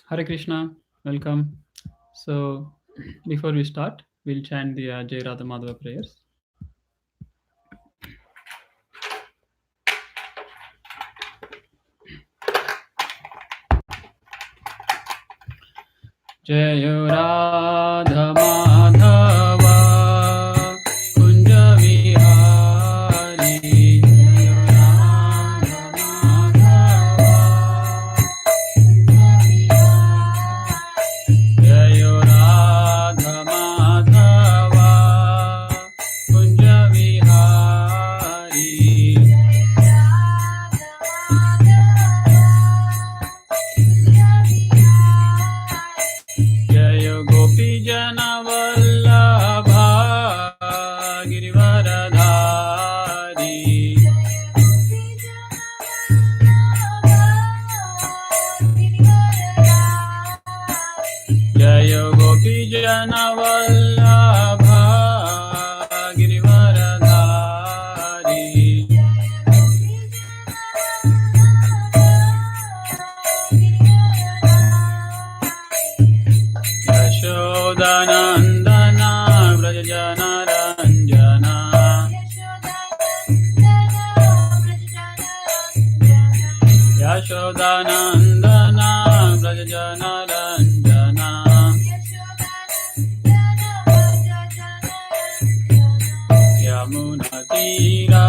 Hare Krishna, welcome. So, before we start, we'll chant the Jai Radha Madhava prayers. Jai Radha Madhava Kunja Vihari Jai Radha Jai Radha Madhava Kunja Vihari Jai Gopi Jana Vallabha Girivaradhari Jai Gopi Jana Vallabha Girivaradhari Yashodanandana Vrajajana Ranjana Yashodanandana Vrajajana Ranjana Yamuna Tira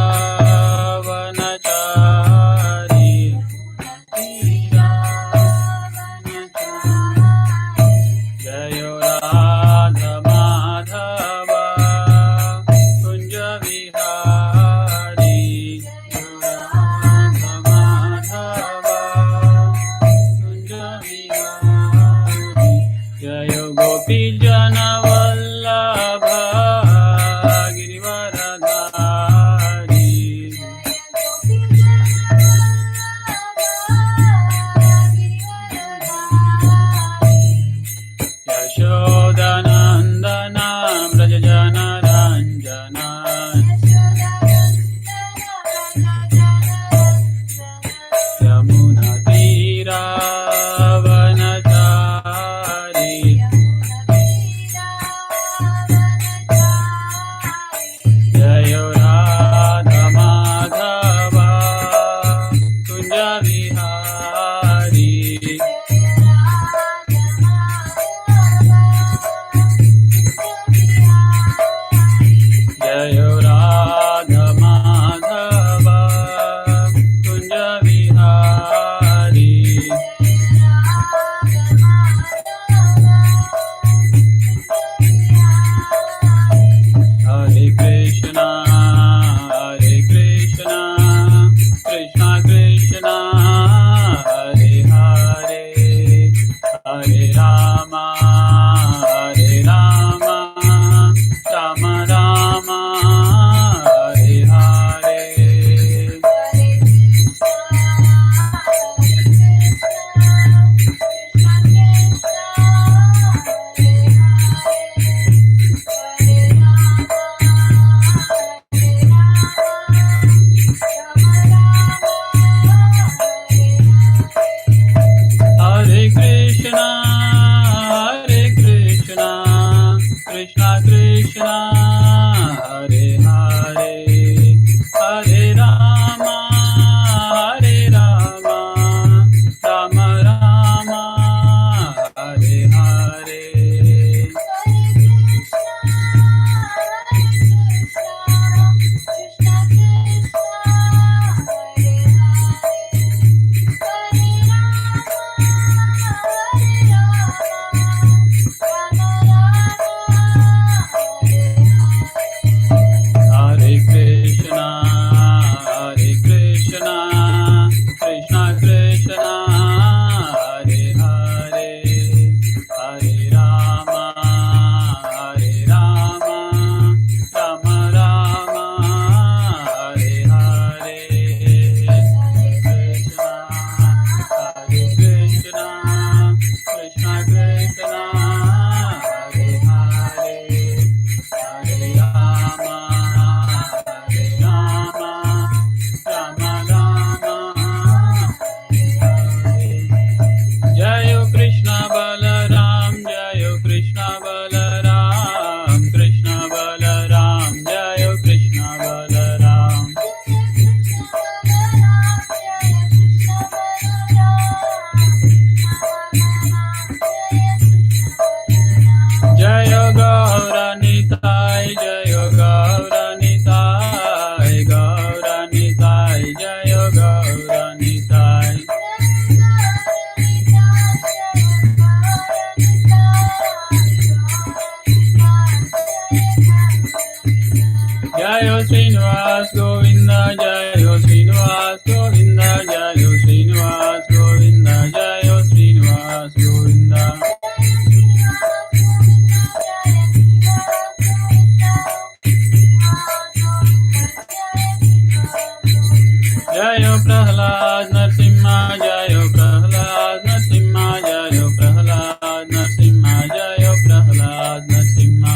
Vanachari Jaya Radha Madhava Kunja Vihari Radha Madhava Kunja Vihari Jaya Gopi Jana Vallabha Girivaradhari Jayo Srinivas Govinda, Jayo Srinivas Govinda. Jayo Prahlad Narsimha, Jayo Prahlad Narsimha, Jayo Prahlad Narsimha, Jayo Prahlad Narsimha.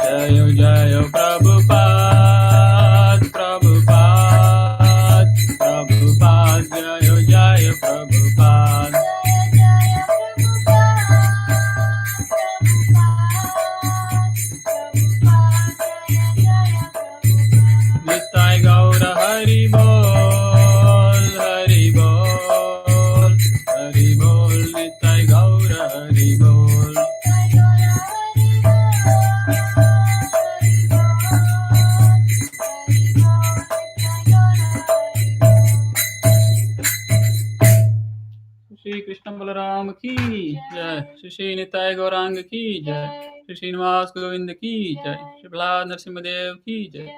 Jayo Jayo Prabhupada, Prabhupada, Prabhupada, Jayo Jayo Prabhupada. Nitai Gaura Hari Bol, Hari Bol, Hari Bol, Nitai Gaura Hari Bol. Shri Krishna Balaram ki jai, Shri Shri Nitai Gaurang ki jai, Shri Srinivas Govinda ki jai, Shri Prahlad Narsimhadev ki jai,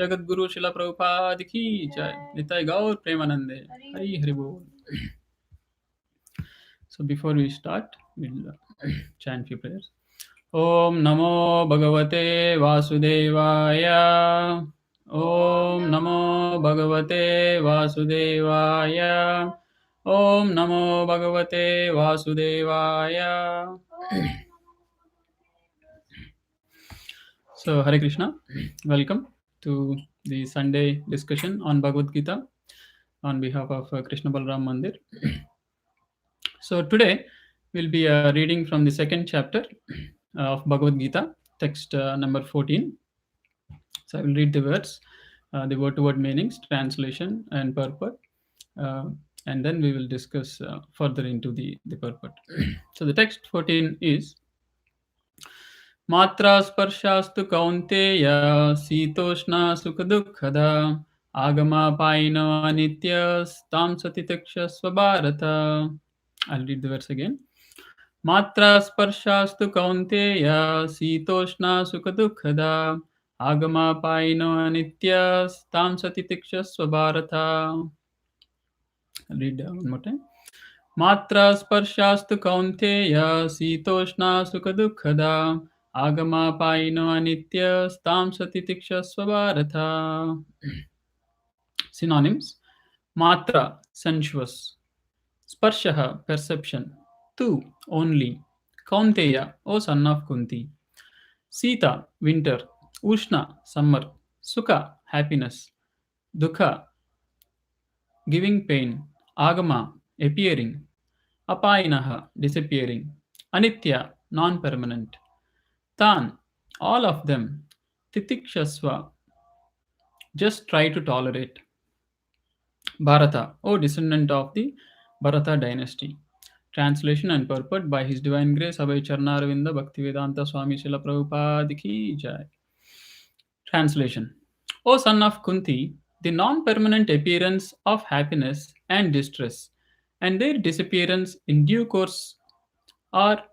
Jagat Guru Srila Prabhupada ki jai, Nitai Gaur Premanande, Hari Hari Bol. So before we start, we'll chant few prayers. Om Namo Bhagavate Vasudevaya. Om Namo Bhagavate Vasudevaya. Om Namo Bhagavate Vasudevaya. So Hare Krishna, welcome to the Sunday discussion on Bhagavad Gita on behalf of Krishna Balram Mandir. So today we'll be reading from the second chapter of Bhagavad Gita, text number 14. So I will read the words, the word-to-word meanings, translation, and purport, and then we will discuss further into the purport. So the text 14 is Matra sparshastu kaunteya sitoshna sukhadukhada agama paino anityas tam satitakshasva bharata. I'll read the verse again. Matra sparshastu kaunteya sitoshna sukhadukhada agama paino anityas tam satitakshasva bharata. I'll read one more time. Matra sparshastu kaunteya sitoshna sukhadukhada agama paino anitya stam satitikshasva bharata. Synonyms: Matra, sensuous; Sparshaha, perception; Tu, only; Kaunteya, O son of Kunti; Sita, winter; Ushna, summer; Sukha, happiness; Dukha, giving pain; Agama, appearing; Apainaha, disappearing; Anitya, non-permanent; Tan, all of them; Titikshasva, just try to tolerate; Bharata, O descendant of the Bharata dynasty. Translation and purport by His Divine Grace Abhay Charnaravinda Bhaktivedanta Swami Srila Prabhupada ki jai. Translation: O son of Kunti, the non-permanent appearance of happiness and distress and their disappearance in due course are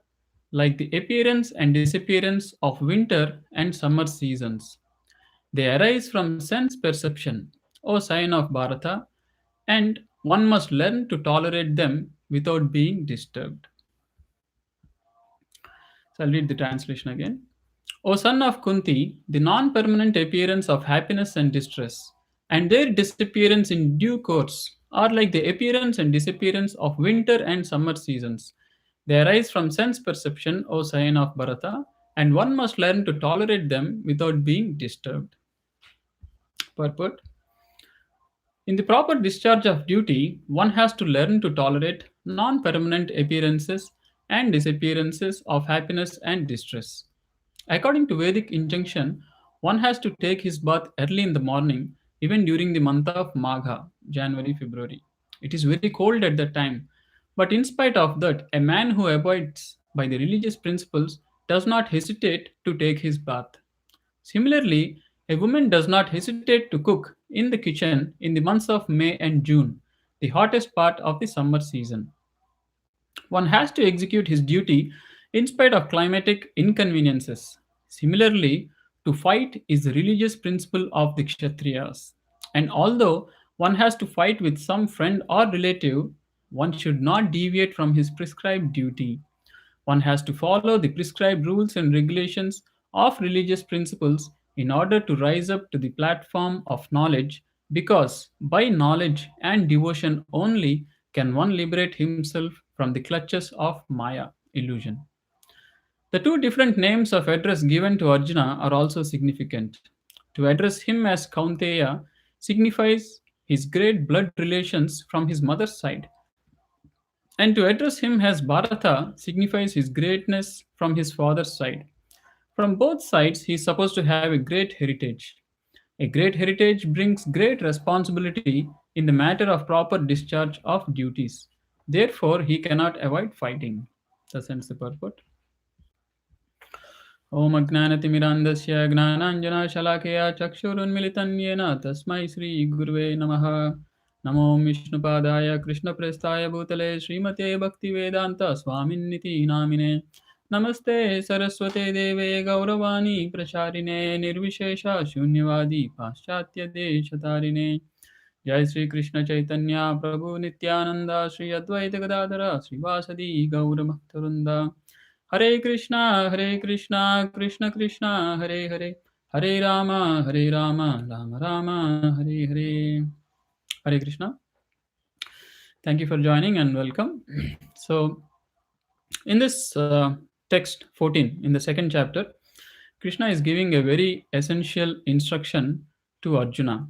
like the appearance and disappearance of winter and summer seasons. They arise from sense perception, O sign of Bharata, and one must learn to tolerate them without being disturbed. So I'll read the translation again. O son of Kunti, the non-permanent appearance of happiness and distress, and their disappearance in due course, are like the appearance and disappearance of winter and summer seasons. They arise from sense perception, O sign of Bharata, and one must learn to tolerate them without being disturbed. Purport: in the proper discharge of duty, one has to learn to tolerate non-permanent appearances and disappearances of happiness and distress. According to Vedic injunction, one has to take his bath early in the morning, even during the month of Magha, January, February. It is very cold at that time. But in spite of that, a man who abides by the religious principles does not hesitate to take his bath. Similarly, a woman does not hesitate to cook in the kitchen in the months of May and June, the hottest part of the summer season. One has to execute his duty in spite of climatic inconveniences. Similarly, to fight is the religious principle of the Kshatriyas. And although one has to fight with some friend or relative, one should not deviate from his prescribed duty. One has to follow the prescribed rules and regulations of religious principles in order to rise up to the platform of knowledge, because by knowledge and devotion only can one liberate himself from the clutches of Maya illusion. The two different names of address given to Arjuna are also significant. To address him as Kaunteya signifies his great blood relations from his mother's side, and to address him as Bharata signifies his greatness from his father's side. From both sides, he is supposed to have a great heritage. A great heritage brings great responsibility in the matter of proper discharge of duties. Therefore, he cannot avoid fighting. Thus ends the purport. ॐ अज्ञानतिमिरान्धस्य ज्ञानाञ्जनशलाकया चक्षुरुन्मिलितं येन तस्मै श्रीगुरुवे नमः। नमो विष्णुपादाय कृष्णप्रेष्ठाय भूतले श्रीमते भक्तिवेदान्तस्वामिन्निति नामिने। नमस्ते सरस्वते देवे गौरवाणी प्रचारिणे निर्विशेषशून्यवादी पाश्चात्यदेशतारिणे। जय श्री कृष्ण चैतन्य प्रभु नित्यानंद श्री अद्वैत गदाधर श्रीवासदि गौरभक्तवृंद। हरे कृष्णा कृष्ण कृष्ण हरे हरे, हरे Ram Ram Ram Hare Hare. Hare Krishna. Thank you for joining and welcome. So, in this text 14, in the second chapter, Krishna is giving a very essential instruction to Arjuna.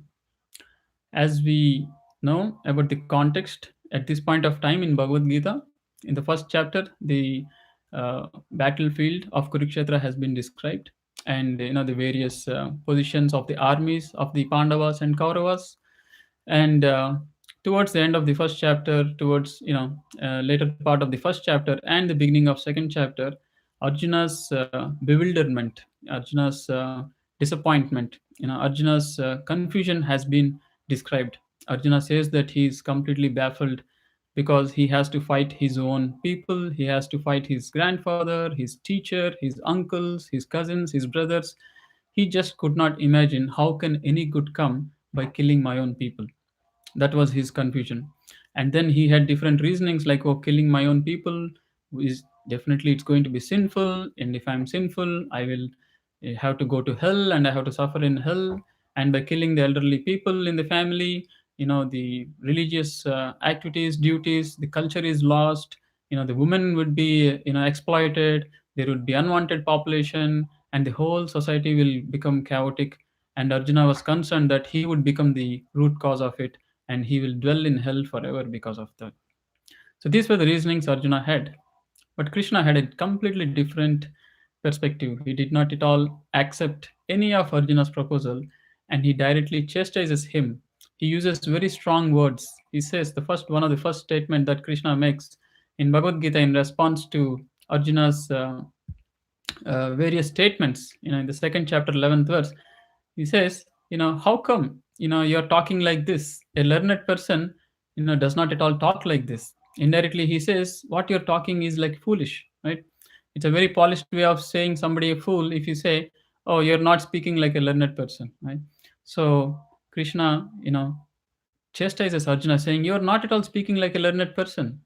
As we know about the context at this point of time in Bhagavad Gita, in the first chapter, the battlefield of Kurukshetra has been described, and the various positions of the armies of the Pandavas and Kauravas. And towards the end of the first chapter, towards later part of the first chapter and the beginning of second chapter, Arjuna's bewilderment, Arjuna's disappointment, Arjuna's confusion has been described. Arjuna says that he is completely baffled because he has to fight his own people, he has to fight his grandfather, his teacher, his uncles, his cousins, his brothers. He just could not imagine how can any good come by killing my own people. That was his confusion. And then he had different reasonings like, oh, killing my own people is definitely, it's going to be sinful, and if I'm sinful, I will have to go to hell and I have to suffer in hell. And by killing the elderly people in the family, the religious activities, duties, the culture is lost. The women would be exploited, there would be unwanted population, and the whole society will become chaotic. And Arjuna was concerned that he would become the root cause of it, and he will dwell in hell forever because of that. So these were the reasonings Arjuna had. But Krishna had a completely different perspective. He did not at all accept any of Arjuna's proposal, and he directly chastises him. He uses very strong words. He says one of the first statement that Krishna makes in Bhagavad Gita in response to Arjuna's various statements. In the second chapter, 11th verse, he says, how come you're talking like this? A learned person does not at all talk like this. Indirectly he says what you're talking is like foolish, right? It's a very polished way of saying somebody a fool if you say, oh, you're not speaking like a learned person, right? So Krishna chastises Arjuna, saying, you are not at all speaking like a learned person,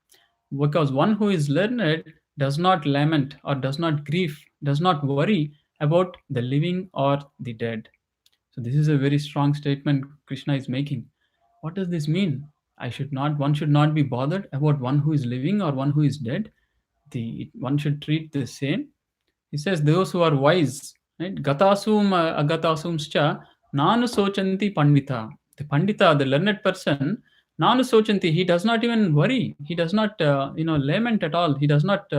because one who is learned does not lament or does not grieve, does not worry about the living or the dead. So this is a very strong statement Krishna is making. What does this mean? One should not be bothered about one who is living or one who is dead. One should treat the same. He says those who are wise, right? Gatasum agatasumscha nanu sochanti pandita. The pandita, the learned person, nanu sochanti, he does not even worry. He does not, lament at all. He does not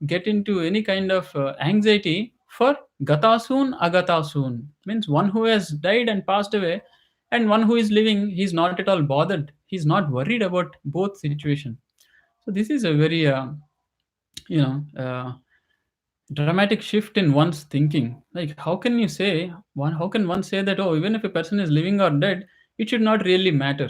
get into any kind of anxiety for gatasun agatasun. Means one who has died and passed away, and one who is living, he's not at all bothered. He's not worried about both situation. So this is a very, you know, dramatic shift in one's thinking. Like, how can one say that, oh, even if a person is living or dead, it should not really matter?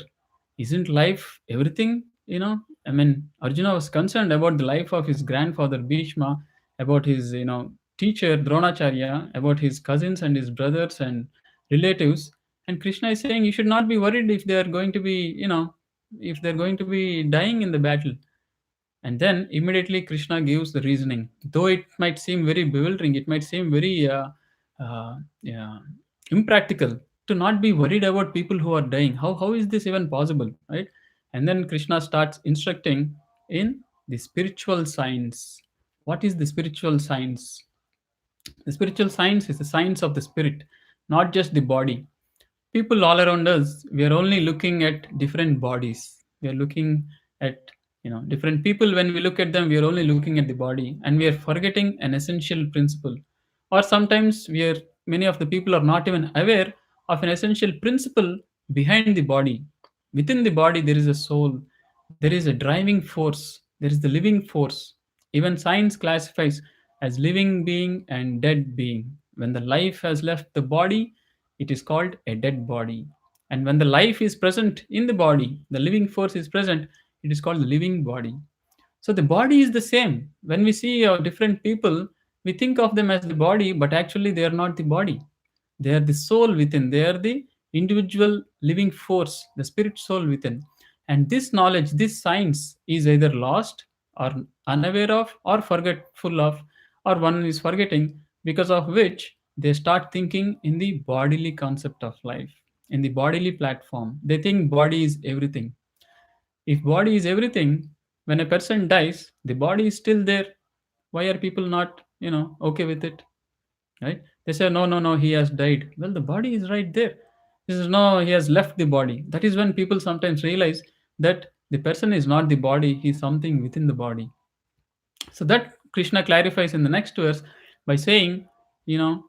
Isn't life everything? I mean, Arjuna was concerned about the life of his grandfather Bhishma, about his teacher Dronacharya, about his cousins and his brothers and relatives. And Krishna is saying you should not be worried if they are going to be, if they're going to be dying in the battle. And then immediately Krishna gives the reasoning. Though it might seem very bewildering, it might seem very yeah, impractical to not be worried about people who are dying. How is this even possible, right? And then Krishna starts instructing in the spiritual science. What is the spiritual science? The spiritual science is the science of the spirit, not just the body. People all around us, we are only looking at different bodies. We are looking at different people. When we look at them, we are only looking at the body, and we are forgetting an essential principle. Or sometimes we are many of the people are not even aware of an essential principle behind the body. Within the body there is a soul, there is a driving force, there is the living force. Even science classifies as living being and dead being. When the life has left the body, it is called a dead body. And when the life is present in the body, the living force is present, it is called the living body. So the body is the same. When we see different people, we think of them as the body, but actually they are not the body. They are the soul within. They are the individual living force, the spirit soul within. And this knowledge, this science is either lost or unaware of or forgetful of, or one is forgetting, because of which they start thinking in the bodily concept of life, in the bodily platform. They think body is everything. If body is everything, when a person dies, the body is still there. Why are people not, okay with it? Right? They say, no, no, no, he has died. Well, the body is right there. This is no, he has left the body. That is when people sometimes realize that the person is not the body, he's something within the body. So that Krishna clarifies in the next verse by saying, you know,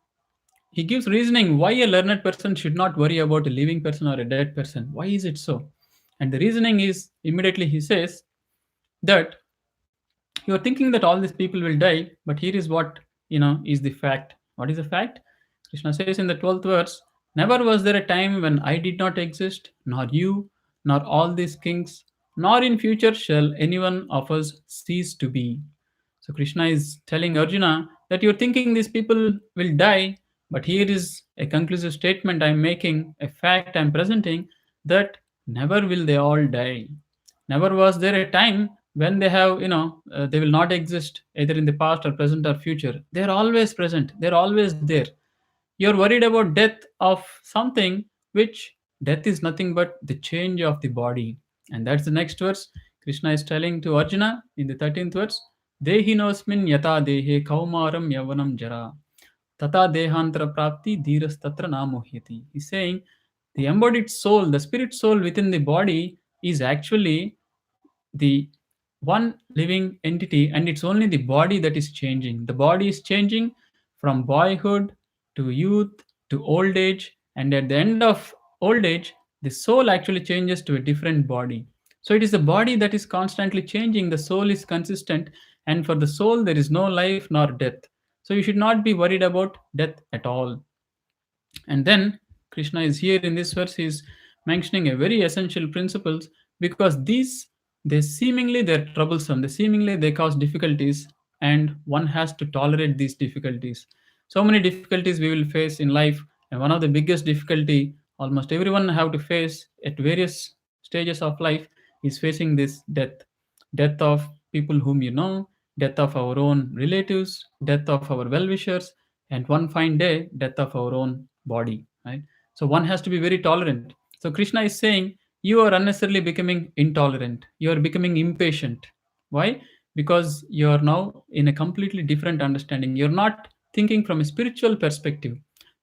he gives reasoning why a learned person should not worry about a living person or a dead person. Why is it so? And the reasoning is immediately he says that you're thinking that all these people will die, but here is what is the fact. What is the fact? Krishna says in the 12th verse, never was there a time when I did not exist, nor you, nor all these kings, nor in future shall anyone of us cease to be. So Krishna is telling Arjuna that you're thinking these people will die, but here is a conclusive statement I'm making, a fact I'm presenting, that never will they all die. Never was there a time when they have, they will not exist either in the past or present or future. They're always present. They're always there. You're worried about death of something which death is nothing but the change of the body. And that's the next verse. Krishna is telling to Arjuna in the 13th verse, Dehinosmin yata dehe kaumaram yavanam jara. Tata dehantra prapti dhiras tatra namohyati. He's saying the embodied soul, the spirit soul within the body is actually the one living entity, and it's only the body that is changing. The body is changing from boyhood to youth to old age, and at the end of old age the soul actually changes to a different body. So it is the body that is constantly changing, the soul is consistent, and for the soul there is no life nor death. So you should not be worried about death at all. And then Krishna is here in this verse, he is mentioning a very essential principles, because these, they're troublesome, they seemingly they cause difficulties, and one has to tolerate these difficulties. So many difficulties we will face in life, and one of the biggest difficulty almost everyone have to face at various stages of life is facing this death. Death of people whom you know, death of our own relatives, death of our well-wishers, and one fine day death of our own body, right? So one has to be very tolerant. So Krishna is saying you are unnecessarily becoming intolerant, you are becoming impatient. Why? Because you are now in a completely different understanding. You're not thinking from a spiritual perspective,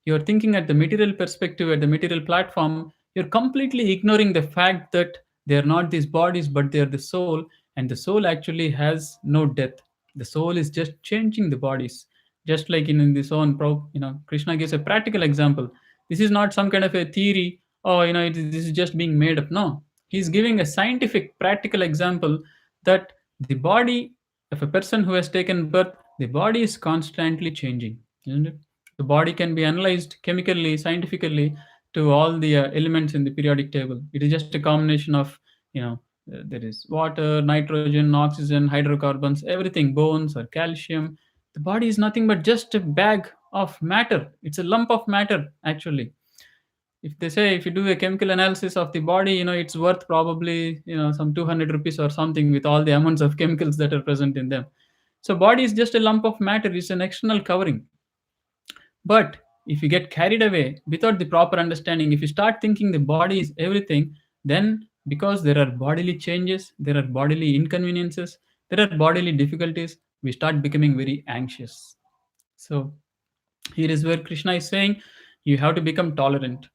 you're thinking at the material perspective, at the material platform. You're completely ignoring the fact that they are not these bodies but they are the soul, and the soul actually has no death. The soul is just changing the bodies, just like in this own Krishna gives a practical example. This is not some kind of a theory, oh, this is just being made up. No, he's giving a scientific practical example that the body of a person who has taken birth, the body is constantly changing, isn't it? The body can be analyzed chemically, scientifically, to all the elements in the periodic table. It is just a combination of, there is water, nitrogen, oxygen, hydrocarbons, everything, bones or calcium, The body is nothing but just a bag of matter. It's a lump of matter, actually. If they say, if you do a chemical analysis of the body, it's worth probably, some 200 rupees or something, with all the amounts of chemicals that are present in them. So body is just a lump of matter. It's an external covering. But if you get carried away without the proper understanding, if you start thinking the body is everything, then because there are bodily changes, there are bodily inconveniences, there are bodily difficulties, we start becoming very anxious. So here is where Krishna is saying you have to become tolerant.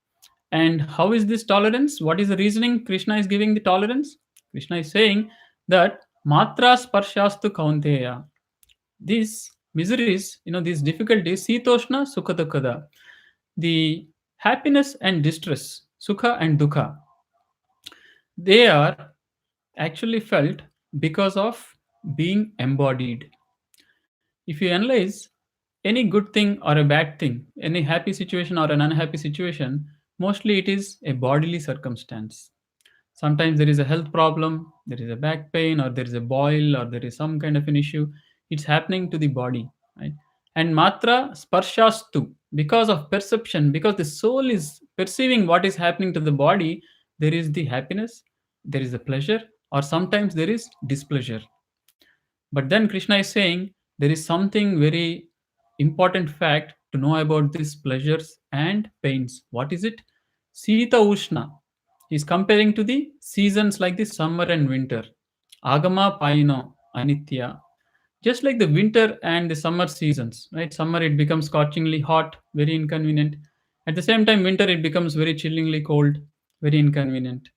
And how is this tolerance? What is the reasoning Krishna is giving the tolerance? Krishna is saying that matra sparshastu kaunteya. These miseries, these difficulties, sitoshna sukha dukkhada, the happiness and distress, sukha and dukha, they are actually felt because of being embodied. If you analyze any good thing or a bad thing, any happy situation or an unhappy situation, mostly it is a bodily circumstance. Sometimes there is a health problem, there is a back pain, or there is a boil, or there is some kind of an issue. It's happening to the body, right? And matra sparshastu, because of perception, because the soul is perceiving what is happening to the body, there is the happiness, there is the pleasure, or sometimes there is displeasure. But then Krishna is saying there is something very important fact to know about these pleasures and pains. What is it? Sita Ushna. He is comparing to the seasons like the summer and winter. Agama Paino Anitya. Just like the winter and the summer seasons, right? Summer it becomes scorchingly hot, very inconvenient. At the same time, winter it becomes very chillingly cold, very inconvenient.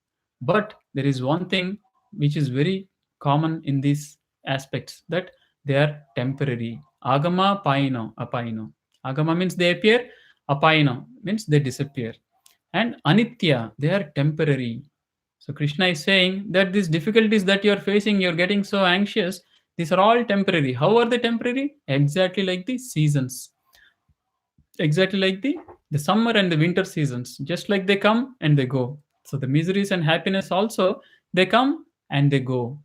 But there is one thing which is very common in these aspects, that they are temporary. Agama paino, apaino. Agama means they appear, apaino means they disappear. And anitya, they are temporary. So Krishna is saying that these difficulties that you're facing, you're getting so anxious, these are all temporary. How are they temporary? Exactly like the seasons. Exactly like the summer and the winter seasons. Just like they come and they go. So the miseries and happiness also, they come and they go.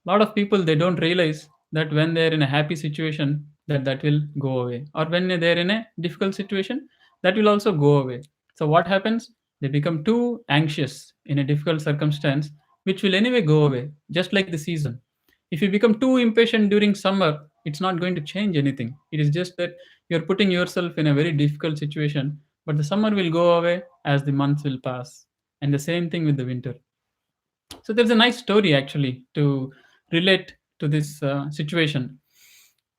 A lot of people, they don't realize that when they're in a happy situation, that will go away, or when they're in a difficult situation, that will also go away. So what happens? They become too anxious in a difficult circumstance, which will anyway go away, just like the season. If you become too impatient during summer, it's not going to change anything. It is just that you're putting yourself in a very difficult situation, but the summer will go away as the months will pass. And the same thing with the winter. So there's a nice story actually to relate to this situation.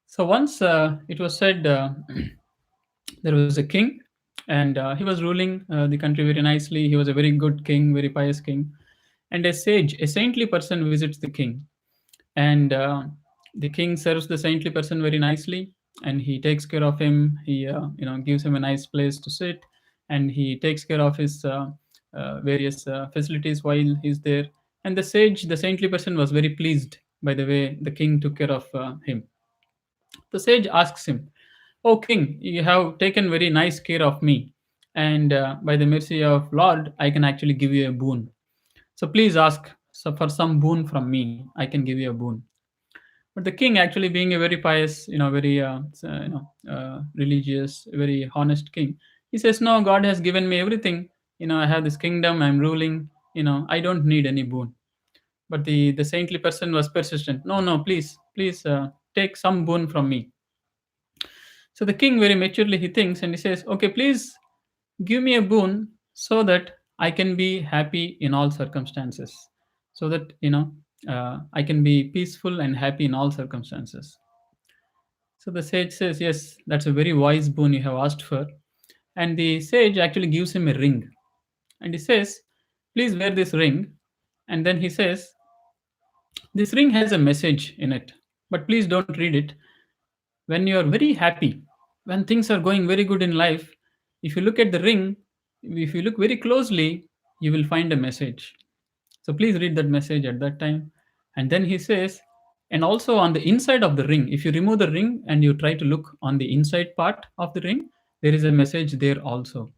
So once it was said, there was a king, and he was ruling the country very nicely. He was a very good king, very pious king. And a sage, a saintly person visits the king, and the king serves the saintly person very nicely, and he takes care of him. He gives him a nice place to sit, and he takes care of his various facilities while he's there. And the sage, the saintly person, was very pleased by the way the king took care of him. The sage asks him, "O king, you have taken very nice care of me, and by the mercy of Lord, I can actually give you a boon. So please ask, so for some boon from me. I can give you a boon." But the king, actually being a very pious, very religious, very honest king, he says, "No, God has given me everything. I have this kingdom. I'm ruling. I don't need any boon." But the saintly person was persistent. "No, no, please, please, take some boon from me." So the king, very maturely, he thinks and he says, "Okay, please give me a boon so that I can be happy in all circumstances, so that I can be peaceful and happy in all circumstances." So the sage says, "Yes, that's a very wise boon you have asked for." And the sage actually gives him a ring, and he says, "Please wear this ring." And then he says, "This ring has a message in it, but please don't read it. When you are very happy, when things are going very good in life, if you look at the ring, if you look very closely, you will find a message. So please read that message at that time." And then he says, "And also on the inside of the ring, if you remove the ring and you try to look on the inside part of the ring, there is a message there also.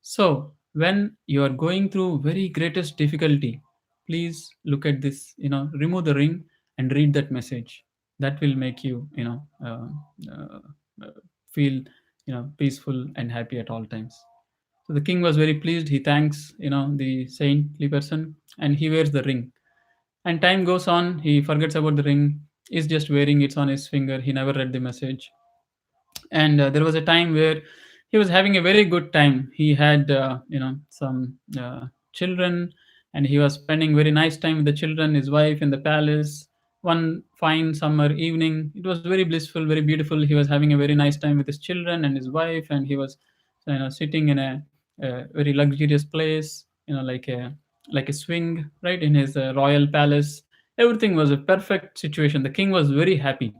So when you are going through very greatest difficulty, please look at this, remove the ring and read that message." That will make you, uh, uh, feel, peaceful and happy at all times. So the king was very pleased. He thanks, the saintly person, and he wears the ring. And time goes on. He forgets about the ring. He's just wearing it on his finger. He never read the message. And there was a time where he was having a very good time. He had, some children, and he was spending very nice time with the children, his wife, in the palace. One fine summer evening, it was very blissful, very beautiful. He was having a very nice time with his children and his wife, and he was, sitting in a very luxurious place, like a swing, right, in his royal palace. Everything was a perfect situation. The king was very happy,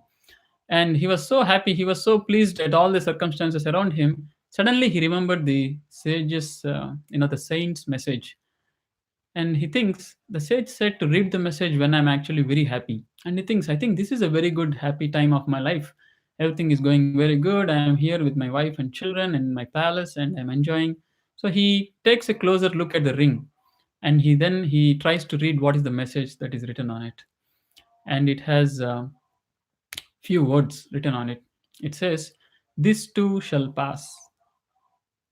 and he was so happy, he was so pleased at all the circumstances around him. Suddenly he remembered the sage's, the saint's message. And he thinks the sage said to read the message when I'm actually very happy. And he thinks, I think this is a very good happy time of my life. Everything is going very good. I am here with my wife and children in my palace, and I'm enjoying. So he takes a closer look at the ring, and he tries to read what is the message that is written on it. And it has few words written on it. It says, "This too shall pass."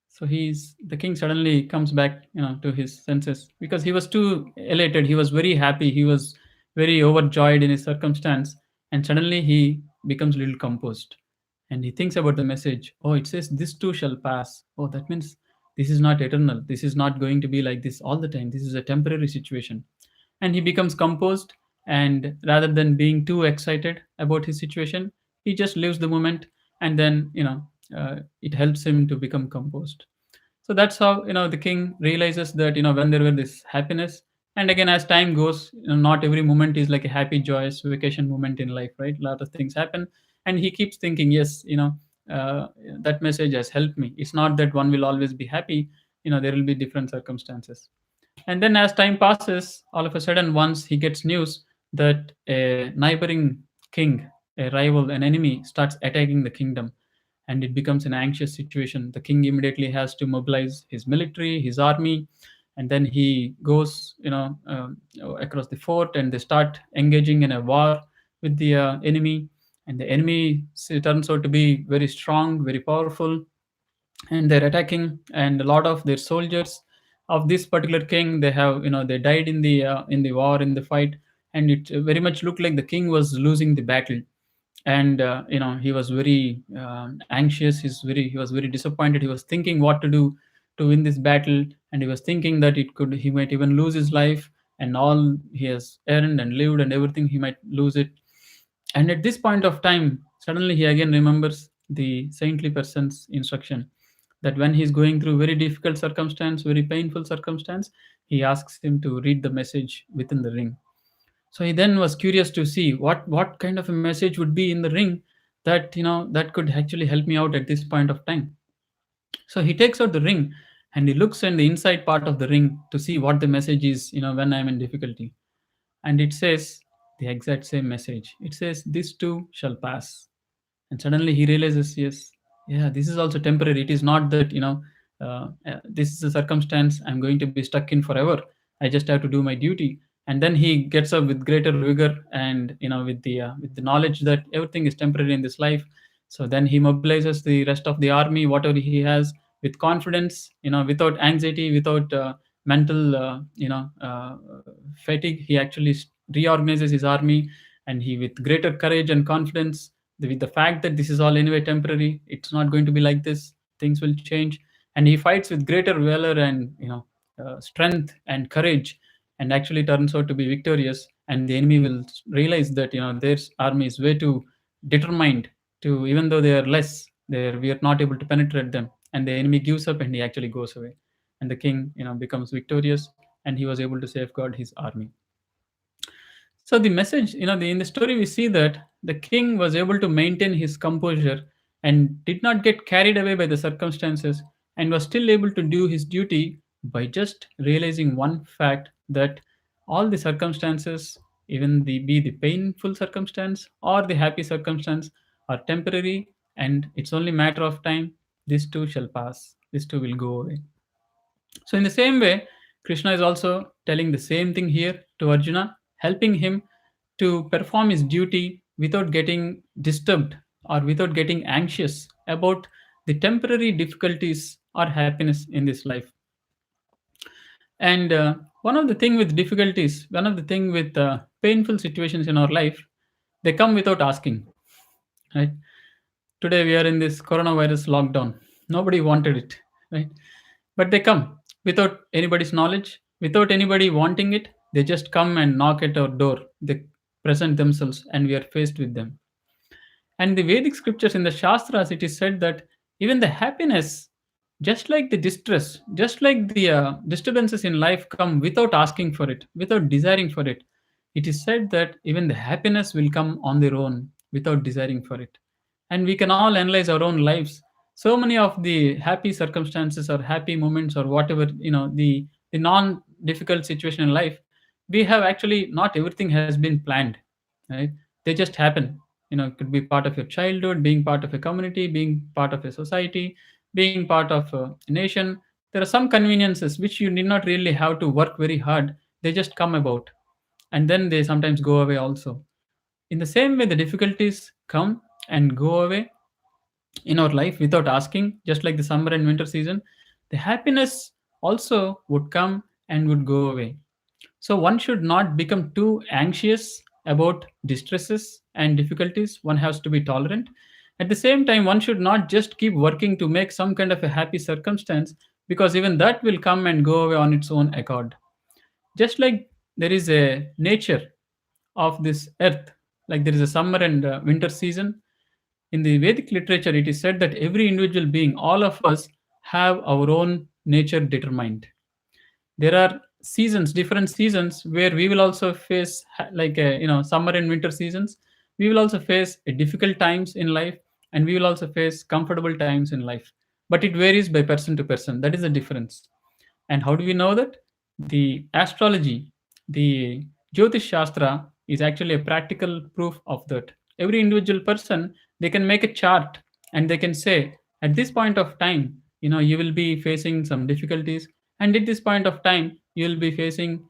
So the king suddenly comes back, to his senses, because he was too elated. He was very happy. He was very overjoyed in his circumstance, and suddenly he becomes a little composed, and he thinks about the message. Oh, it says, "This too shall pass." Oh, that means this is not eternal. This is not going to be like this all the time. This is a temporary situation, and he becomes composed. And rather than being too excited about his situation, he just lives the moment, and then, it helps him to become composed. So that's how, the king realizes that, when there were this happiness. And again, as time goes, not every moment is like a happy joyous vacation moment in life, right? A lot of things happen, and he keeps thinking, yes, uh, that message has helped me. It's not that one will always be happy. There will be different circumstances. And then as time passes, all of a sudden, once he gets news that a neighboring king, a rival, an enemy, starts attacking the kingdom, and it becomes an anxious situation. The king immediately has to mobilize his military, his army, and then he goes, across the fort, and they start engaging in a war with the enemy. And the enemy turns out to be very strong, very powerful, and they're attacking. And a lot of their soldiers of this particular king, they died in the war, in the fight. And it very much looked like the king was losing the battle. And he was very anxious. He was very disappointed. He was thinking what to do to win this battle, and he was thinking that he might even lose his life, and all he has earned and lived and everything, he might lose it. And at this point of time, suddenly he again remembers the saintly person's instruction, that when he's going through very difficult circumstance, very painful circumstance, he asks him to read the message within the ring. So he then was curious to see what kind of a message would be in the ring, that could actually help me out at this point of time. So he takes out the ring, and he looks in the inside part of the ring to see what the message is, when I'm in difficulty. And it says the exact same message. It says, "This too shall pass." And suddenly he realizes, yes, yeah, this is also temporary. It is not that, this is a circumstance I'm going to be stuck in forever. I just have to do my duty. And then he gets up with greater vigor, and, with the knowledge that everything is temporary in this life. So then he mobilizes the rest of the army, whatever he has, with confidence, without anxiety, without mental, fatigue. He actually reorganizes his army, and he, with greater courage and confidence, with the fact that this is all anyway temporary, it's not going to be like this, things will change. And he fights with greater valor and, strength and courage, and actually turns out to be victorious. And the enemy will realize that, their army is way too determined to, even though they are less, we are not able to penetrate them. And the enemy gives up, and he actually goes away. And the king, becomes victorious, and he was able to safeguard his army. So the message, in the story, we see that the king was able to maintain his composure and did not get carried away by the circumstances, and was still able to do his duty by just realizing one fact, that all the circumstances, even the painful circumstance or the happy circumstance, are temporary, and it's only matter of time. This too shall pass. This too will go away. So, in the same way, Krishna is also telling the same thing here to Arjuna, helping him to perform his duty without getting disturbed or without getting anxious about the temporary difficulties or happiness in this life. And one of the thing with difficulties, one of the thing with painful situations in our life, they come without asking, right? Today we are in this coronavirus lockdown. Nobody wanted it, right? But they come without anybody's knowledge, without anybody wanting it. They just come and knock at our door. They present themselves, and we are faced with them. And the Vedic scriptures in the Shastras, it is said that even the happiness, just like the distress, just like the disturbances in life come without asking for it, without desiring for it, it is said that even the happiness will come on their own without desiring for it. And we can all analyze our own lives. So many of the happy circumstances or happy moments or whatever, the non difficult situation in life, we have actually not everything has been planned, right? They just happen. It could be part of your childhood, being part of a community, being part of a society, being part of a nation. There are some conveniences which you need not really have to work very hard. They just come about, and then they sometimes go away also. In the same way, the difficulties come and go away in our life without asking, just like the summer and winter season. The happiness also would come and would go away. So one should not become too anxious about distresses and difficulties. One has to be tolerant. At the same time, one should not just keep working to make some kind of a happy circumstance, because even that will come and go away on its own accord. Just like there is a nature of this earth, like there is a summer and winter season. In the Vedic literature, it is said that every individual being, all of us, have our own nature determined. There are seasons, different seasons, where we will also face like summer and winter seasons. We will also face difficult times in life, and we will also face comfortable times in life. But it varies by person to person. That is the difference. And how do we know that? The astrology, the Jyotish Shastra is actually a practical proof of that. Every individual person, they can make a chart, and they can say, at this point of time, you will be facing some difficulties, and at this point of time, you will be facing,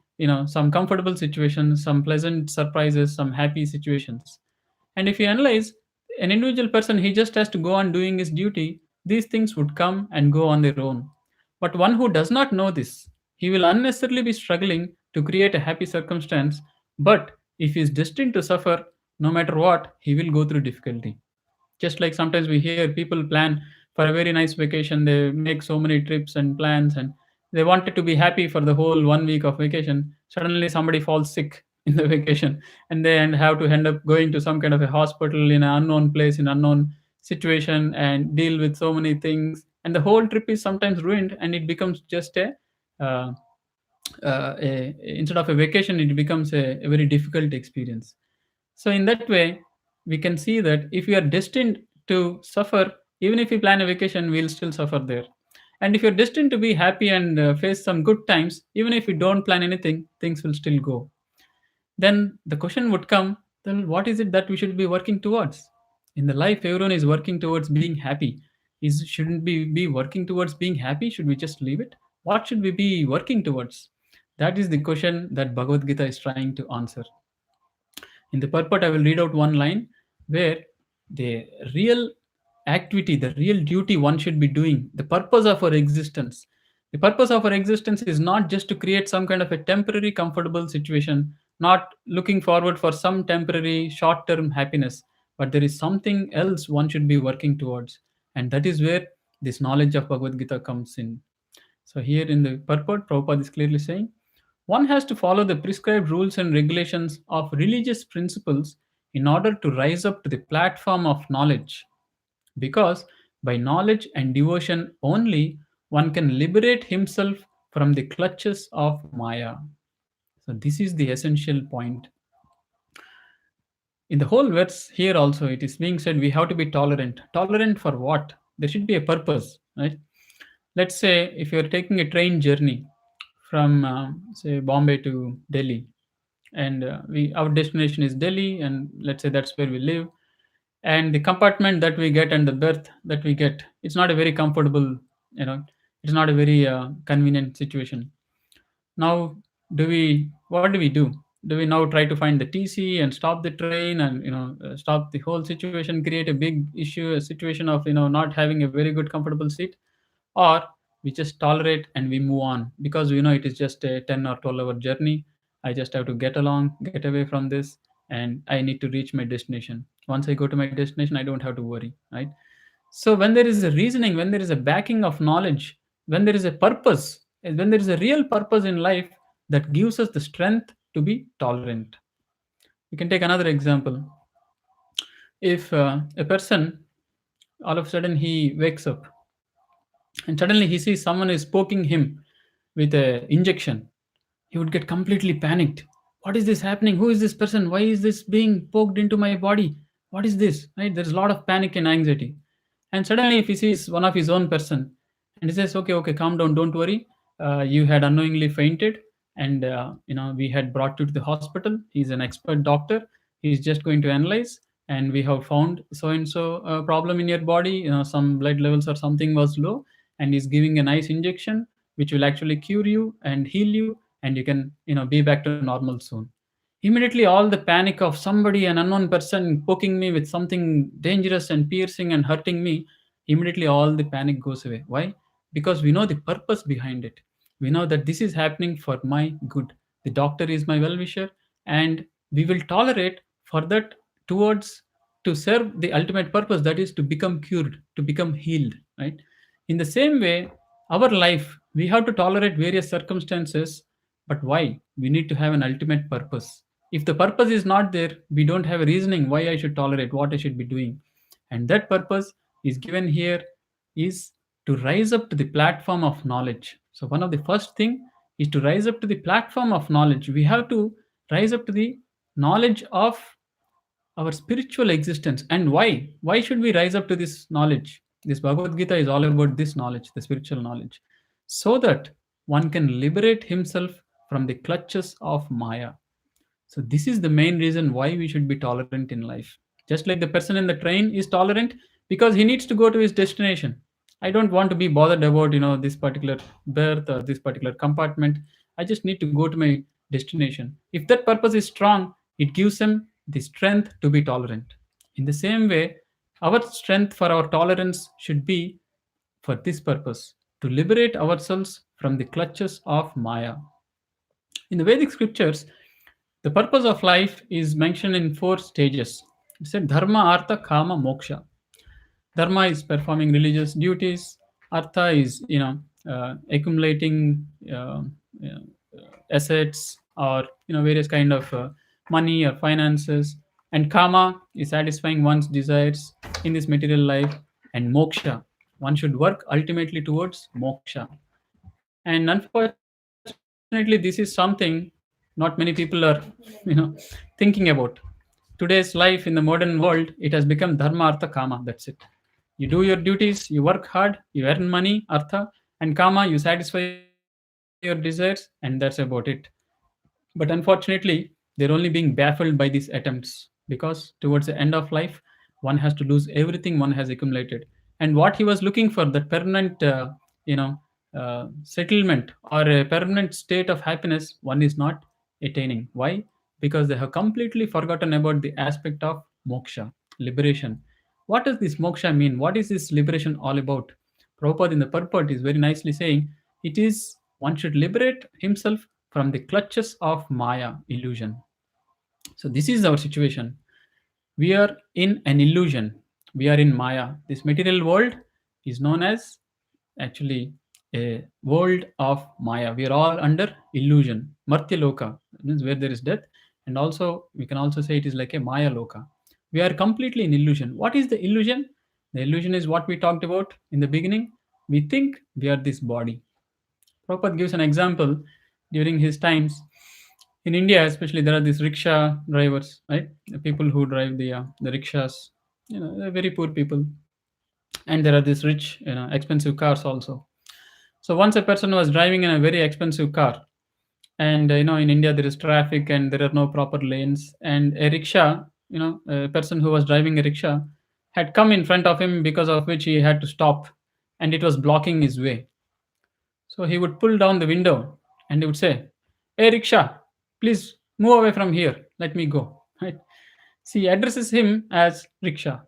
some comfortable situations, some pleasant surprises, some happy situations. And if you analyze an individual person, he just has to go on doing his duty. These things would come and go on their own. But one who does not know this, he will unnecessarily be struggling to create a happy circumstance. But if he is destined to suffer, no matter what, he will go through difficulty. Just like sometimes we hear people plan for a very nice vacation, they make so many trips and plans, and they wanted to be happy for the whole 1 week of vacation. Suddenly somebody falls sick in the vacation, and they have to end up going to some kind of a hospital in an unknown place, in unknown situation, and deal with so many things, and the whole trip is sometimes ruined, and it becomes just uh, instead of a vacation, it becomes a very difficult experience. So in that way, we can see that if we are destined to suffer, even if we plan a vacation, we'll still suffer there. And if you're destined to be happy and face some good times, even if we don't plan anything, things will still go. Then the question would come, then what is it that we should be working towards? In the life, everyone is working towards being happy. Shouldn't we be working towards being happy? Should we just leave it? What should we be working towards? That is the question that Bhagavad Gita is trying to answer. In the purport, I will read out one line where the real activity, the real duty one should be doing, the purpose of our existence. The purpose of our existence is not just to create some kind of a temporary, comfortable situation, not looking forward for some temporary, short term happiness, but there is something else one should be working towards. And that is where this knowledge of Bhagavad Gita comes in. So, here in the purport, Prabhupada is clearly saying one has to follow the prescribed rules and regulations of religious principles in order to rise up to the platform of knowledge. Because by knowledge and devotion only, one can liberate himself from the clutches of Maya. So, this is the essential point. In the whole verse here also, it is being said we have to be tolerant. Tolerant for what? There should be a purpose, right? Let's say if you're taking a train journey from, say, Bombay to Delhi, and we our destination is Delhi, and let's say that's where we live, and the compartment that we get and the berth that we get, it's not a very comfortable, it's not a very convenient situation. Now, what do we do? Do we now try to find the TC and stop the train and stop the whole situation, create a big issue, a situation of not having a very good comfortable seat, or we just tolerate and we move on because we know it is just a 10 or 12 hour journey. I just have to get along, get away from this, and I need to reach my destination. Once I go to my destination, I don't have to worry, right? So when there is a reasoning, when there is a backing of knowledge, when there is a purpose, and when there is a real purpose in life, that gives us the strength to be tolerant. You can take another example. If a person, all of a sudden he wakes up and suddenly he sees someone is poking him with a injection, he would get completely panicked. What is this happening? Who is this person? Why is this being poked into my body? What is this? Right? There's a lot of panic and anxiety. And suddenly, if he sees one of his own person, and he says, "Okay, okay, calm down, don't worry. You had unknowingly fainted, and we had brought you to the hospital. He's an expert doctor. He's just going to analyze, and we have found so and so problem in your body. Some blood levels or something was low, and he's giving a nice injection, which will actually cure you and heal you, and you can be back to normal soon." Immediately, all the panic of somebody, an unknown person, poking me with something dangerous and piercing and hurting me, immediately all the panic goes away. Why? Because we know the purpose behind it. We know that this is happening for my good. The doctor is my well wisher, and we will tolerate for that towards to serve the ultimate purpose, that is to become cured, to become healed. Right? In the same way, our life, we have to tolerate various circumstances, but why? We need to have an ultimate purpose. If the purpose is not there, we don't have a reasoning why I should tolerate, what I should be doing. And that purpose is given here is to rise up to the platform of knowledge. So one of the first thing is to rise up to the platform of knowledge. We have to rise up to the knowledge of our spiritual existence. And why should we rise up to this knowledge? This Bhagavad Gita is all about this knowledge, the spiritual knowledge, so that one can liberate himself from the clutches of Maya. So this is the main reason why we should be tolerant in life. Just like the person in the train is tolerant because he needs to go to his destination. I don't want to be bothered about this particular berth or this particular compartment. I just need to go to my destination. If that purpose is strong, it gives him the strength to be tolerant. In the same way, our strength for our tolerance should be for this purpose, to liberate ourselves from the clutches of Maya. In the Vedic scriptures, the purpose of life is mentioned in four stages. It said dharma, artha, kama, moksha. Dharma is performing religious duties. Artha is accumulating assets or various kind of money or finances. And kama is satisfying one's desires in this material life. And moksha, one should work ultimately towards moksha. And unfortunately, this is something not many people are thinking about. Today's life in the modern world, it has become dharma, artha, kama. That's it. You do your duties, you work hard, you earn money, artha, and kama, you satisfy your desires, and that's about it. But unfortunately, they're only being baffled by these attempts because towards the end of life, one has to lose everything one has accumulated. And what he was looking for, that permanent, settlement or a permanent state of happiness, one is not attaining. Why? Because they have completely forgotten about the aspect of moksha, liberation. What does this moksha mean? What is this liberation all about? Prabhupada in the purport is very nicely saying it is one should liberate himself from the clutches of Maya, illusion. So this is our situation. We are in an illusion. We are in Maya. This material world is known as actually a world of Maya. We are all under illusion. Martya Loka means where there is death, and also we can also say it is like a Maya Loka. We are completely in illusion. What is the illusion? The illusion is what we talked about in the beginning. We think we are this body. Prabhupada gives an example during his times. In India, especially, there are these rickshaw drivers, right? The people who drive the rickshaws, they're very poor people, and there are these rich, expensive cars also. So once a person was driving in a very expensive car, and in India there is traffic and there are no proper lanes, and a rickshaw, a person who was driving a rickshaw, had come in front of him because of which he had to stop, and it was blocking his way. So he would pull down the window and he would say, "Hey, rickshaw, please Move away from here, let me go. Right? See, addresses him as rickshaw.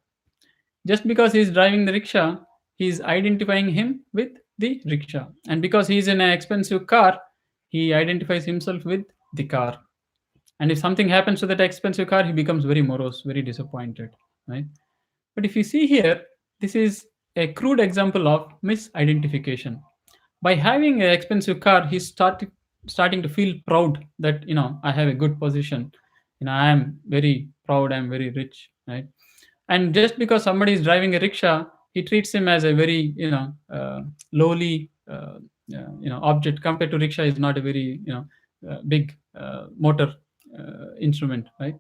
Just because he is driving the rickshaw, he is identifying him with the rickshaw. And because he is in an expensive car, he identifies himself with the car. And if something happens to that expensive car, he becomes very morose, very disappointed. Right? But if you see here, this is a crude example of misidentification. By having an expensive car, he's starting to feel proud that I have a good position. I am very proud. I am very rich, right? And just because somebody is driving a rickshaw, he treats him as a very lowly object. Compared to rickshaw, is not a very big motor instrument, right?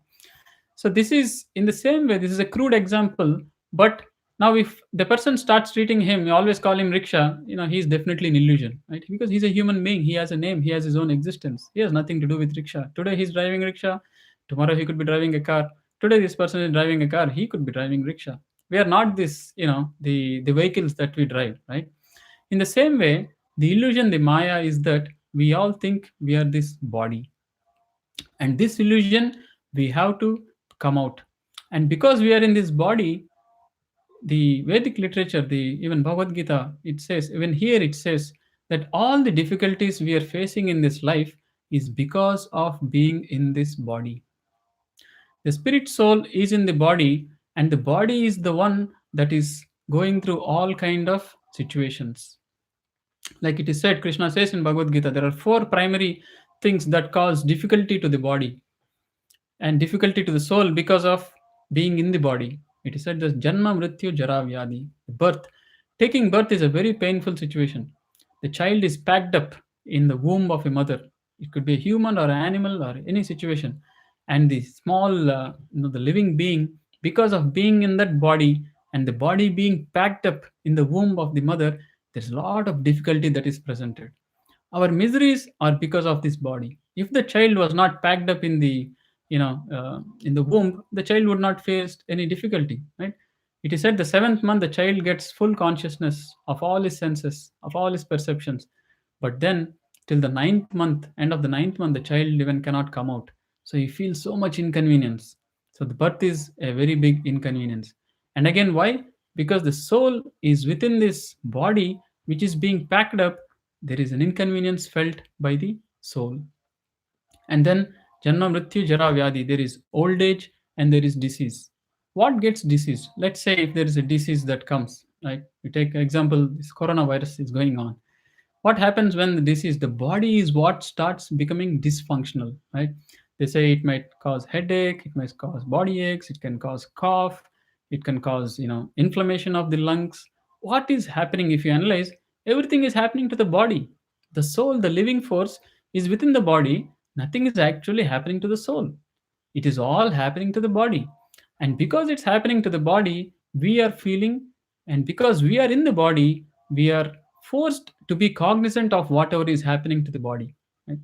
So this is in the same way. This is a crude example, but now if the person starts treating him, you always call him rickshaw. He's definitely an illusion, right? Because he's a human being. He has a name. He has his own existence. He has nothing to do with rickshaw. Today he's driving rickshaw. Tomorrow he could be driving a car. Today this person is driving a car. He could be driving rickshaw. We are not this, the vehicles that we drive, right? In the same way, the illusion, the Maya, is that we all think we are this body, and this illusion we have to come out. And because we are in this body, the Vedic literature, the even Bhagavad Gita, it says, even here it says that all the difficulties we are facing in this life is because of being in this body. The spirit soul is in the body, and the body is the one that is going through all kind of situations. Like it is said, Krishna says in Bhagavad Gita, there are four primary things that cause difficulty to the body and difficulty to the soul because of being in the body. It is said that Janma, Mrityu, Jara, Vyadi. Birth. Taking birth is a very painful situation. The child is packed up in the womb of a mother. It could be a human or an animal or any situation. And the small, the living being, because of being in that body and the body being packed up in the womb of the mother, there's a lot of difficulty that is presented. Our miseries are because of this body. If the child was not packed up in the in the womb, the child would not face any difficulty, right? It is said the seventh month the child gets full consciousness of all his senses, of all his perceptions. But then till the ninth month, end of the ninth month, the child even cannot come out. So he feels so much inconvenience. So the birth is a very big inconvenience. And again, why? Because the soul is within this body which is being packed up. There is an inconvenience felt by the soul. And then Janma, Mrityu, Jara, Vyadi, there is old age and there is disease. What gets disease? Let's say if there is a disease that comes, right? We take example, this coronavirus is going on. What happens when the disease, the body is what starts becoming dysfunctional, right? They say it might cause headache, it might cause body aches, it can cause cough, it can cause inflammation of the lungs. What is happening? If you analyze, everything is happening to the body. The soul, the living force, is within the body. Nothing is actually happening to the soul. It is all happening to the body. And because it's happening to the body, we are feeling, and because we are in the body, we are forced to be cognizant of whatever is happening to the body, right?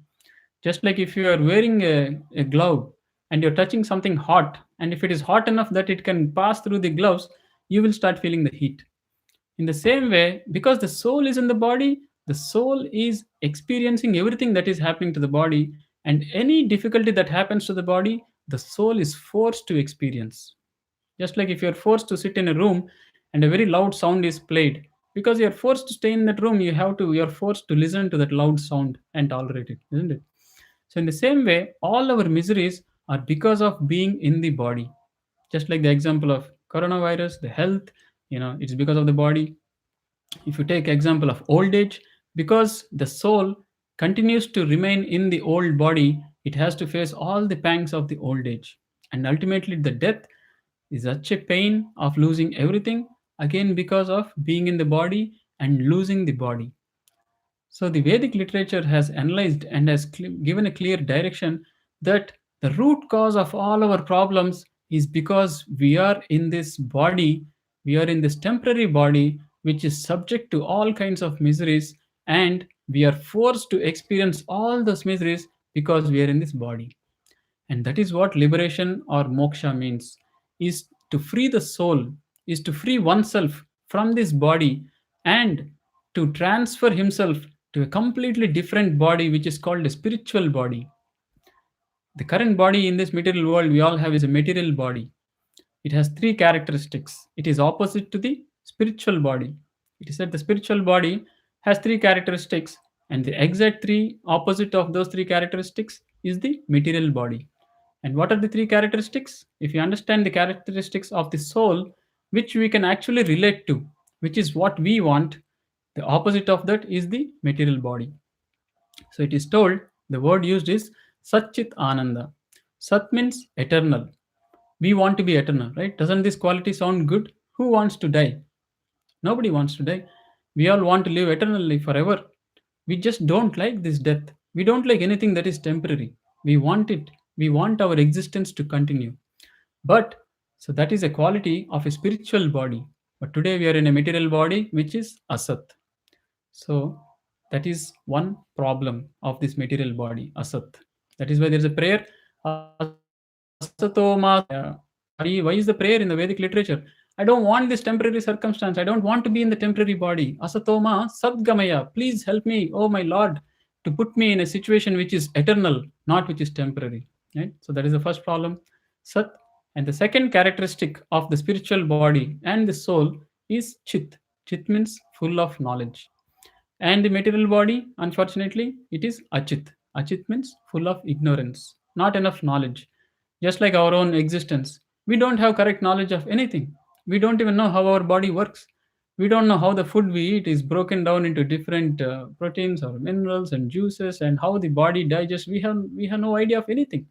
Just like if you are wearing a glove and you're touching something hot, and if it is hot enough that it can pass through the gloves, you will start feeling the heat. In the same way, because the soul is in the body, the soul is experiencing everything that is happening to the body, and any difficulty that happens to the body, the soul is forced to experience. Just like if you're forced to sit in a room and a very loud sound is played, because you're forced to stay in that room, you're forced to listen to that loud sound and tolerate it, isn't it? So in the same way, all our miseries are because of being in the body. Just like the example of coronavirus, the health, it's because of the body. If you take example of old age, because the soul continues to remain in the old body, it has to face all the pangs of the old age. And ultimately the death is such a pain of losing everything, again because of being in the body and losing the body. So the Vedic literature has analyzed and has given a clear direction that the root cause of all our problems is because we are in this body, we are in this temporary body which is subject to all kinds of miseries, and we are forced to experience all those miseries because we are in this body. And that is what liberation or moksha means, is to free the soul, is to free oneself from this body and to transfer himself to a completely different body which is called a spiritual body. The current body in this material world we all have is a material body. It has three characteristics. It is opposite to the spiritual body. It is that the spiritual body has three characteristics, and the exact three opposite of those three characteristics is the material body. And what are the three characteristics? If you understand the characteristics of the soul, which we can actually relate to, which is what we want, the opposite of that is the material body. So it is told, the word used is Satchit Ananda. Sat means eternal. We want to be eternal, right? Doesn't this quality sound good? Who wants to die? Nobody wants to die. We all want to live eternally forever. We just don't like this death. We don't like anything that is temporary. We want it. We want our existence to continue. But so that is a quality of a spiritual body. But today we are in a material body which is asat. So that is one problem of this material body, asat. That is why there is a prayer, asatoma. Why is the prayer in the Vedic literature? I don't want this temporary circumstance. I don't want to be in the temporary body. Asatoma sadgamaya. Please help me, oh my Lord, to put me in a situation which is eternal, not which is temporary. Right? So that is the first problem. Sat. And the second characteristic of the spiritual body and the soul is chit. Chit means full of knowledge. And the material body, unfortunately, it is achit. Achit means full of ignorance, not enough knowledge. Just like our own existence, we don't have correct knowledge of anything. We don't even know how our body works. We don't know how the food we eat is broken down into different proteins or minerals and juices, and how the body digests. We have no idea of anything.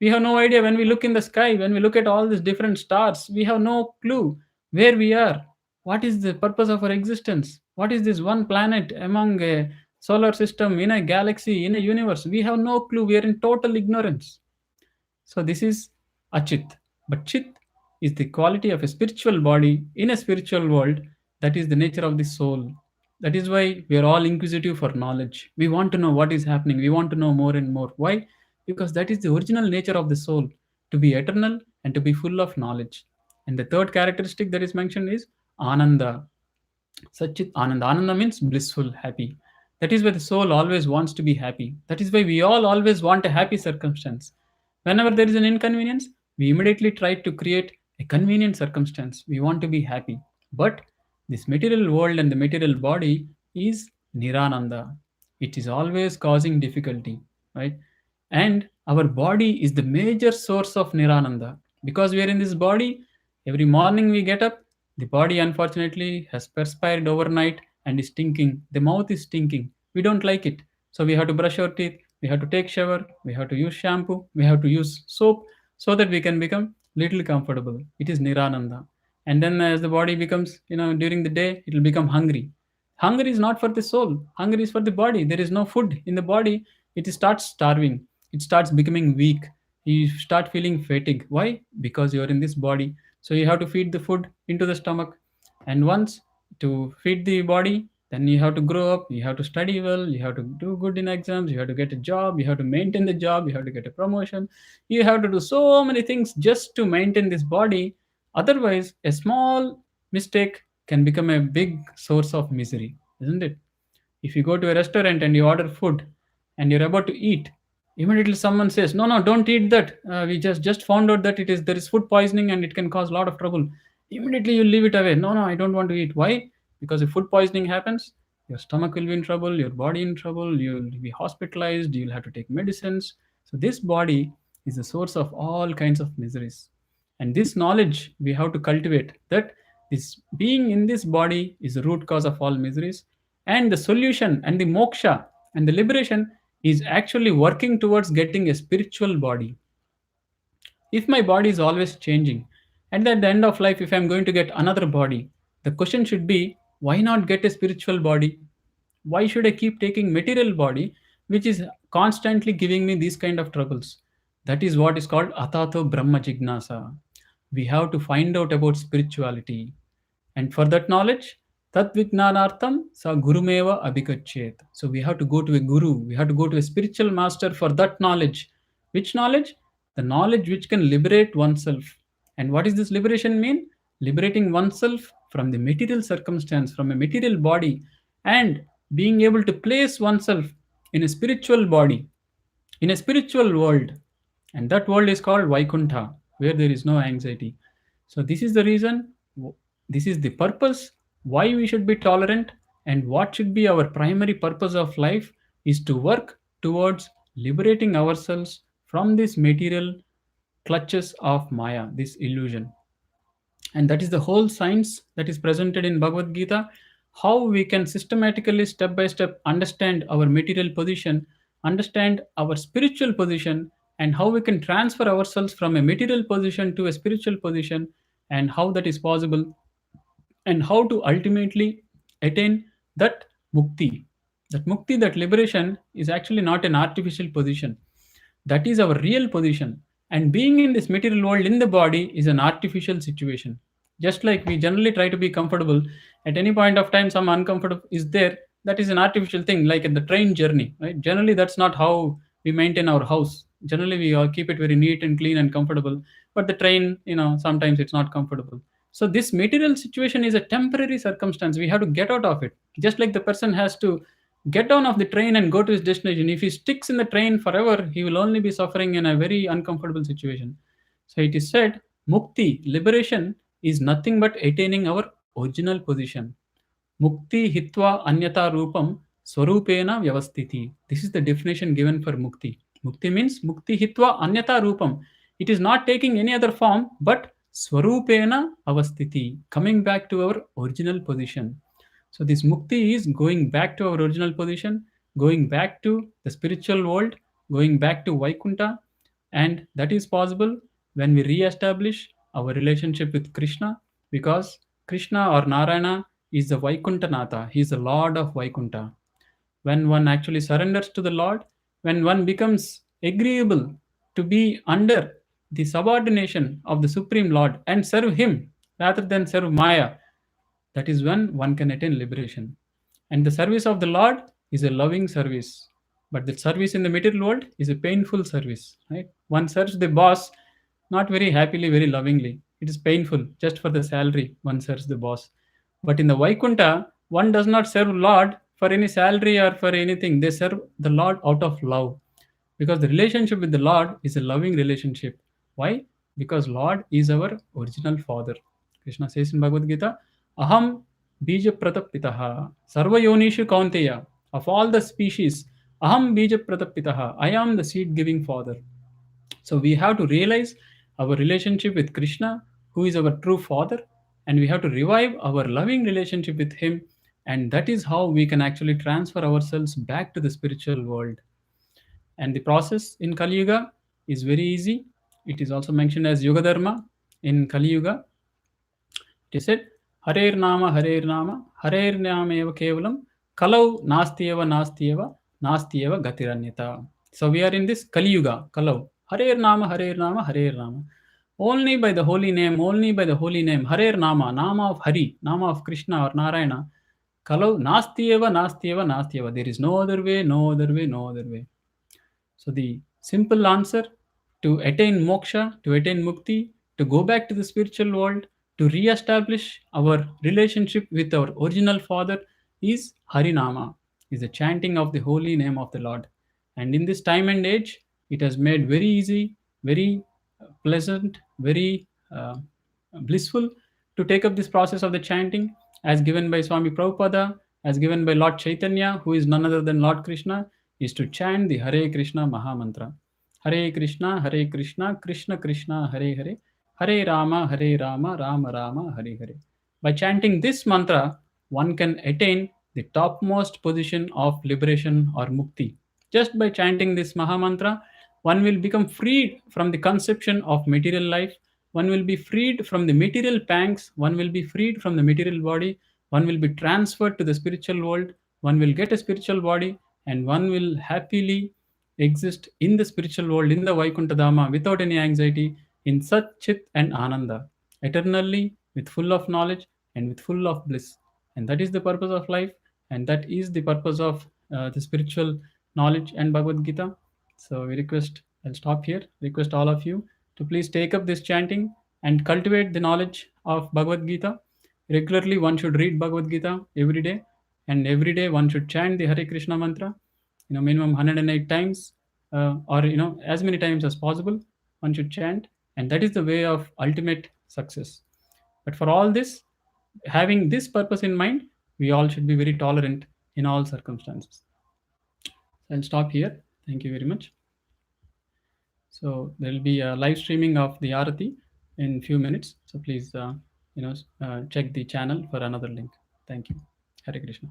We have no idea. When we look in the sky, when we look at all these different stars, we have no clue where we are. What is the purpose of our existence? What is this one planet among a solar system, in a galaxy, in a universe? We have no clue. We are in total ignorance. So this is achit. But chit is the quality of a spiritual body in a spiritual world. That is the nature of the soul. That is why we are all inquisitive for knowledge. We want to know what is happening. We want to know more and more. Why? Because that is the original nature of the soul, to be eternal and to be full of knowledge. And the third characteristic that is mentioned is Ananda. Satchit Ananda. Ananda means blissful, happy. That is why the soul always wants to be happy. That is why we all always want a happy circumstance. Whenever there is an inconvenience, we immediately try to create a convenient circumstance. We want to be happy. But this material world and the material body is Nirananda. It is always causing difficulty, right? And our body is the major source of Nirananda. Because we are in this body, every morning we get up, the body unfortunately has perspired overnight and is stinking. The mouth is stinking. We don't like it. So we have to brush our teeth, we have to take shower, we have to use shampoo, we have to use soap so that we can become little comfortable. It is Nirananda. And then as the body becomes, during the day, it will become hungry. Hunger is not for the soul. Hunger is for the body. There is no food in the body. It starts starving. It starts becoming weak. You start feeling fatigue. Why? Because you are in this body. So you have to feed the food into the stomach. And once to feed the body, then you have to grow up. You have to study well. You have to do good in exams. You have to get a job. You have to maintain the job. You have to get a promotion. You have to do so many things just to maintain this body. Otherwise, a small mistake can become a big source of misery, isn't it? If you go to a restaurant and you order food and you're about to eat, immediately someone says, "No, no, don't eat that. We just found out that there is food poisoning and it can cause a lot of trouble." Immediately you leave it away. No, no, I don't want to eat. Why? Because if food poisoning happens, your stomach will be in trouble, your body in trouble, you'll be hospitalized, you'll have to take medicines. So this body is the source of all kinds of miseries. And this knowledge we have to cultivate, that this being in this body is the root cause of all miseries, and the solution and the moksha and the liberation is actually working towards getting a spiritual body. If my body is always changing, and at the end of life, if I'm going to get another body, the question should be, why not get a spiritual body? Why should I keep taking material body, which is constantly giving me these kind of troubles? That is what is called Atato Brahma Jignasa. We have to find out about spirituality. And for that knowledge, Tat Vijnanartham Sa Gurumeva Abhikachet. So we have to go to a guru, we have to go to a spiritual master for that knowledge. Which knowledge? The knowledge which can liberate oneself. And what does this liberation mean? Liberating oneself from the material circumstance, from a material body, and being able to place oneself in a spiritual body, in a spiritual world. and that world is called Vaikuntha, where there is no anxiety. So this is the reason, this is the purpose why we should be tolerant, and what should be our primary purpose of life is to work towards liberating ourselves from this material clutches of Maya, this illusion. And that is the whole science that is presented in Bhagavad Gita. How we can systematically, step by step, understand our material position, understand our spiritual position, and how we can transfer ourselves from a material position to a spiritual position, and how that is possible, and how to ultimately attain that mukti. That mukti, that liberation, is actually not an artificial position. That is our real position. And being in this material world in the body is an artificial situation. Just like we generally try to be comfortable, at any point of time, some uncomfortable is there. That is an artificial thing, like in the train journey, right? Generally, that's not how we maintain our house. Generally, we keep it very neat and clean and comfortable. But the train, sometimes it's not comfortable. So this material situation is a temporary circumstance. We have to get out of it. Just like the person has to get down off the train and go to his destination. If he sticks in the train forever, he will only be suffering in a very uncomfortable situation. So it is said, mukti, liberation, is nothing but attaining our original position. Mukti hitva anyata rupam swarupena vyavastiti. This is the definition given for mukti. Mukti means mukti hitva anyata rupam. It is not taking any other form but swarupena avastiti, coming back to our original position. So this mukti is going back to our original position, going back to the spiritual world, going back to Vaikunta, and that is possible when we re-establish our relationship with Krishna, because Krishna or Narayana is the Vaikunthanatha. He is the Lord of Vaikunta. When one actually surrenders to the Lord, when one becomes agreeable to be under the subordination of the Supreme Lord and serve Him rather than serve Maya, that is when one can attain liberation. And the service of the Lord is a loving service. But the service in the material world is a painful service. Right? One serves the boss not very happily, very lovingly. It is painful. Just for the salary, one serves the boss. But in the Vaikunta, one does not serve Lord for any salary or for anything. They serve the Lord out of love. Because the relationship with the Lord is a loving relationship. Why? Because Lord is our original Father. Krishna says in Bhagavad Gita, Aham bija pratapitaha sarvayonishu kaunteya. Of all the species, Aham bija pratapitaha. I am the seed giving Father. So we have to realize our relationship with Krishna, who is our true Father, and we have to revive our loving relationship with Him. And that is how we can actually transfer ourselves back to the spiritual world. And the process in Kali Yuga is very easy. It is also mentioned as Yuga Dharma in Kali Yuga. It is said, Harer Nama, Harer Nama eva kevalam, Kalau Nastieva Gatiranyata. So we are in this Kali Yuga, Kalau. Harer Nama, Harer Nama, Harer Nama. Only by the holy name, Harer Nama, Nama of Hari, Nama of Krishna or Narayana. Kalau Nastieva. There is no other way, no other way, no other way. So the simple answer to attain moksha, to attain mukti, to go back to the spiritual world, to re-establish our relationship with our original Father is Harinama, is the chanting of the holy name of the Lord. And in this time and age, it has made very easy, very pleasant, very blissful to take up this process of the chanting as given by Swami Prabhupada, as given by Lord Chaitanya, who is none other than Lord Krishna, is to chant the Hare Krishna Maha Mantra. Hare Krishna, Krishna Krishna, Hare Hare, Hare Rama, Rama Rama, Hare Hare. By chanting this mantra, one can attain the topmost position of liberation or mukti. Just by chanting this Maha Mantra, one will become freed from the conception of material life. One will be freed from the material pangs. One will be freed from the material body. One will be transferred to the spiritual world. One will get a spiritual body, and one will happily exist in the spiritual world, in the Vaikuntha Dhama, without any anxiety, in Sat Chit and Ananda, eternally, with full of knowledge and with full of bliss. And that is the purpose of life, and that is the purpose of the spiritual knowledge and Bhagavad Gita. So we request, I'll stop here, request all of you to please take up this chanting and cultivate the knowledge of Bhagavad Gita. Regularly, one should read Bhagavad Gita every day, and every day one should chant the Hare Krishna mantra, minimum 108 times. or as many times as possible one should chant, and that is the way of ultimate success. But for all this, having this purpose in mind, we all should be very tolerant in all circumstances. So I'll stop here. Thank you very much. So there will be a live streaming of the Arati in few minutes. So please, check the channel for another link. Thank you. Hare Krishna.